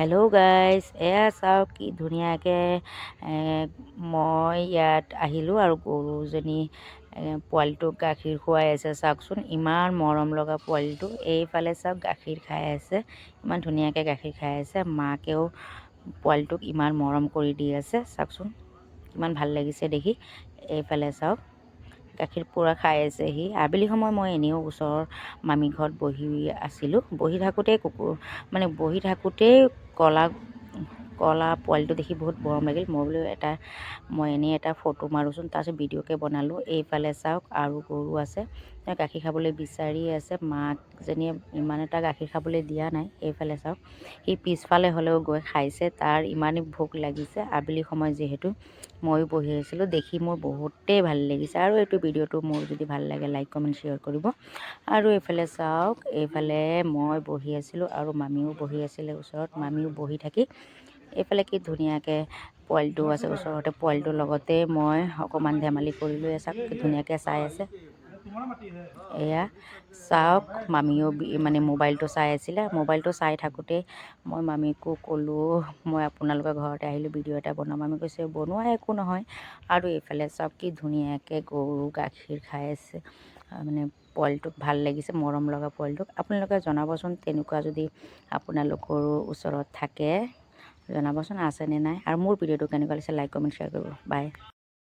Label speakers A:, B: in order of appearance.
A: Hello' guys, এয়া চাওক কি ধুনীয়াকৈ মই ইয়াত আহিলোঁ আৰু গৰুজনী পোৱালিটোক গাখীৰ খুৱাই আছে। চাওকচোন ইমান মৰম লগা পোৱালিটো। এইফালে চাওক গাখীৰ খাই আছে, ইমান ধুনীয়াকৈ গাখীৰ খাই আছে। মাকেও পোৱালিটোক ইমান মৰম কৰি দি আছে। চাওকচোন কিমান ভাল লাগিছে দেখি। এইফালে চাওক গাখীৰ পূৰা খাই আছে সি। আবেলি সময় মই এনেও ওচৰৰ মামী ঘৰত বহি আছিলোঁ। বহি থাকোঁতেই কলা পোৱালিটো দেখি বহুত মৰম লাগিল। মই বোলো মই এনেই এটা ফটো মাৰোঁচোন, তাৰপিছত ভিডিঅ'কে বনালোঁ। এইফালে চাওক আৰু গৰু আছে, গাখীৰ খাবলৈ বিচাৰি আছে। মাকজনীয়ে ইমান এটা গাখীৰ খাবলৈ দিয়া নাই। এইফালে চাওক সি পিছফালে হ'লেও গৈ খাইছে, তাৰ ইমানেই ভোক লাগিছে। আবেলি সময় যিহেতু ময়ো বহি আছিলোঁ, দেখি মোৰ বহুতেই ভাল লাগিছে। আৰু এইটো ভিডিঅ'টো মোৰ যদি ভাল লাগে লাইক কমেণ্ট শ্বেয়াৰ কৰিব। আৰু এইফালে চাওক, এইফালে মই বহি আছিলোঁ আৰু মামীও বহি আছিলে ওচৰত। মামীও বহি থাকি এইফালে কি ধুনীয়াকৈ পোৱালিটো আছে ওচৰতে, পোৱালিটোৰ লগতে মই অকণমান ধেমালি কৰিলোঁ। চাওক কি ধুনীয়াকৈ চাই আছে। এয়া চাওক মামীও মানে মোবাইলটো চাই আছিলে। মোবাইলটো চাই থাকোঁতে মই মামীকো ক'লোঁ মই আপোনালোকৰ ঘৰতে আহিলোঁ, ভিডিঅ' এটা বনাম। মামী কৈছে বনোৱা একো নহয়। আৰু এইফালে চাওক কি ধুনীয়াকৈ গৰু গাখীৰ খাই আছে। মানে পোৱালিটোক ভাল লাগিছে, মৰম লগা পোৱালিটোক। আপোনালোকে জনাবচোন, তেনেকুৱা যদি আপোনালোকৰো ওচৰত থাকে জনাবচোন আছেনে নাই। আৰু মোৰ ভিডিঅ'টো কেনেকুৱা লাগিছে লাইক কমেণ্ট শ্বেয়াৰ কৰিব। বাই।